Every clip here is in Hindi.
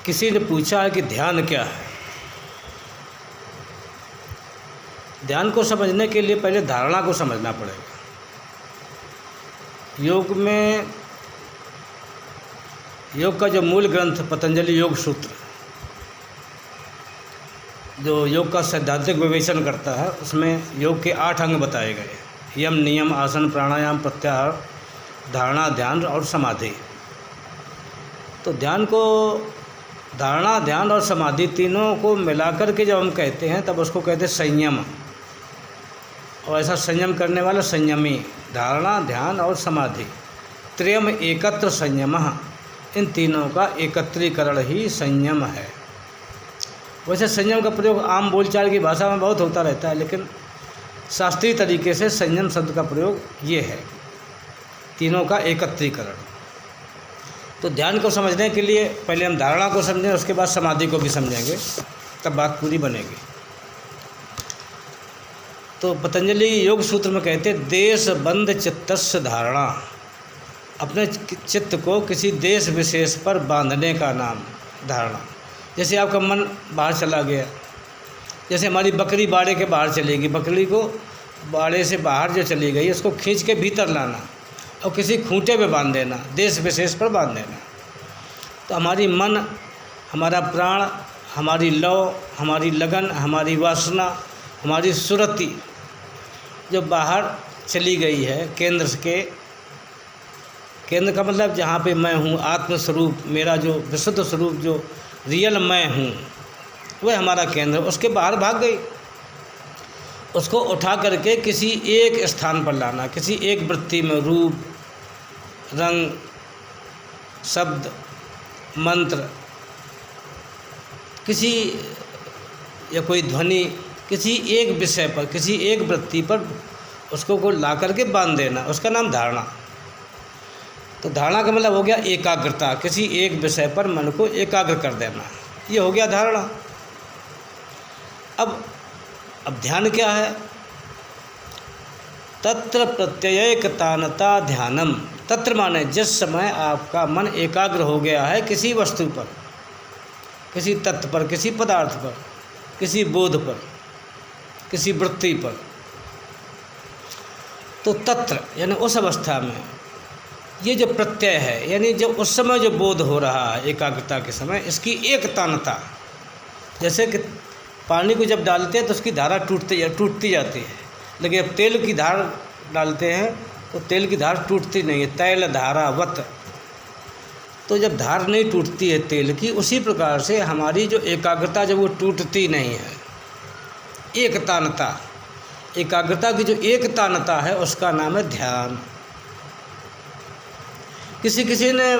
किसी ने पूछा है कि ध्यान क्या है। ध्यान को समझने के लिए पहले धारणा को समझना पड़ेगा। योग का जो मूल ग्रंथ पतंजलि योग सूत्र, जो योग का सैद्धांतिक विवेचन करता है, उसमें योग के 8 अंग बताए गए: यम, नियम, आसन, प्राणायाम, प्रत्याहार, धारणा, ध्यान और समाधि। तो ध्यान को, धारणा, ध्यान और समाधि तीनों को मिलाकर के जब हम कहते हैं तब उसको कहते हैं संयम। और ऐसा संयम करने वाला संयमी। धारणा, ध्यान और समाधि त्रयम एकत्र संयमः, इन तीनों का एकत्रीकरण ही संयम है। वैसे संयम का प्रयोग आम बोलचाल की भाषा में बहुत होता रहता है, लेकिन शास्त्रीय तरीके से संयम शब्द का प्रयोग ये है, तीनों का एकत्रीकरण। तो ध्यान को समझने के लिए पहले हम धारणा को समझें, उसके बाद समाधि को भी समझेंगे, तब बात पूरी बनेगी। तो पतंजलि योग सूत्र में कहते हैं देश बंध चित्तस्य धारणा, अपने चित्त को किसी देश विशेष पर बांधने का नाम धारणा। जैसे आपका मन बाहर चला गया, जैसे हमारी बकरी बाड़े के बाहर चलेगी, बकरी को बाड़े से बाहर जो चली गई उसको खींच के भीतर लाना और किसी खूंटे पे बांध देना, देश विशेष पर बांध देना। तो हमारी मन, हमारा प्राण, हमारी लौ, हमारी लगन, हमारी वासना, हमारी सुरति जो बाहर चली गई है केंद्र के, केंद्र का मतलब जहाँ पे मैं हूँ, आत्मस्वरूप, मेरा जो विशुद्ध स्वरूप, जो रियल मैं हूँ, वह हमारा केंद्र, उसके बाहर भाग गई। उसको उठा करके किसी एक स्थान पर लाना, किसी एक वृत्ति में, रूप, रंग, शब्द, मंत्र, किसी या कोई ध्वनि, किसी एक विषय पर, किसी एक वृत्ति पर उसको को ला करके बांध देना, उसका नाम धारणा। तो धारणा का मतलब हो गया एकाग्रता, किसी एक विषय पर मन को एकाग्र कर देना, ये हो गया धारणा। अब ध्यान क्या है? तत्र प्रत्ययैकतानता ध्यानम। तत्र माने जिस समय आपका मन एकाग्र हो गया है किसी वस्तु पर, किसी तत्व पर, किसी पदार्थ पर, किसी बोध पर, किसी वृत्ति पर, तो तत्र यानी उस अवस्था में ये जो प्रत्यय है, यानी जब उस समय जो बोध हो रहा है एकाग्रता के समय, इसकी एकतानता। जैसे कि पानी को जब डालते हैं तो उसकी धारा टूटती जाती है, लेकिन जब तेल की धार डालते हैं तो तेल की धार टूटती नहीं है, तैल धारावत। तो जब धार नहीं टूटती है तेल की, उसी प्रकार से हमारी जो एकाग्रता जब वो टूटती नहीं है, एकतानता, एकाग्रता की जो एकतानता है उसका नाम है ध्यान। किसी ने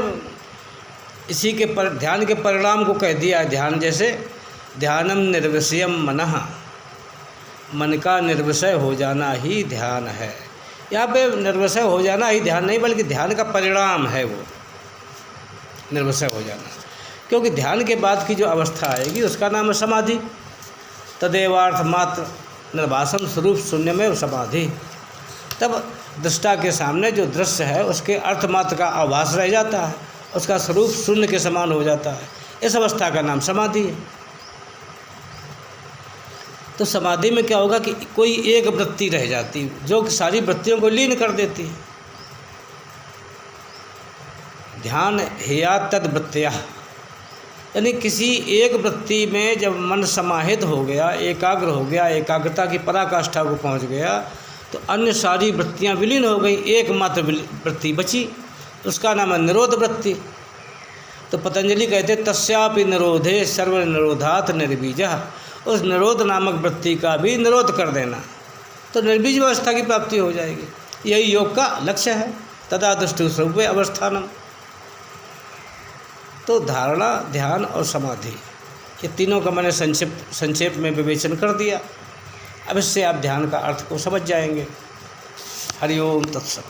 इसी के ध्यान के परिणाम को कह दिया है ध्यान, जैसे ध्यानम निर्विषयम मनः, मन का निर्विषय हो जाना ही ध्यान है। यहाँ पे निर्विषय हो जाना ही ध्यान नहीं, बल्कि ध्यान का परिणाम है वो निर्विषय हो जाना, क्योंकि ध्यान के बाद की जो अवस्था आएगी उसका नाम है समाधि। तदेवार्थ मात्र निर्वासन स्वरूप शून्य में समाधि। तब दृष्टा के सामने जो दृश्य है उसके अर्थमात्र का आभास रह जाता है, उसका स्वरूप शून्य के समान हो जाता है। इस अवस्था का नाम समाधि है। तो समाधि में क्या होगा कि कोई एक वृत्ति रह जाती जो कि सारी वृत्तियों को लीन कर देती है। ध्यान हेया तद वृत्तिया, यानी किसी एक वृत्ति में जब मन समाहित हो गया, एकाग्र हो गया, एकाग्रता की पराकाष्ठा को पहुंच गया, तो अन्य सारी वृत्तियां विलीन हो गई, एकमात्र वृत्ति बची, उसका नाम है निरोध वृत्ति। तो पतंजलि कहते तस्यापि निरोधे सर्व निरोधात् निर्बीजः, उस निरोध नामक वृत्ति का भी निरोध कर देना, तो निर्बीज अवस्था की प्राप्ति हो जाएगी। यही योग का लक्ष्य है। तदा दृष्टि स्वरूपे अवस्थानम। तो धारणा, ध्यान और समाधि, ये तीनों का मैंने संक्षेप में विवेचन कर दिया। अब इससे आप ध्यान का अर्थ को समझ जाएंगे। हरि ओम तत्सत।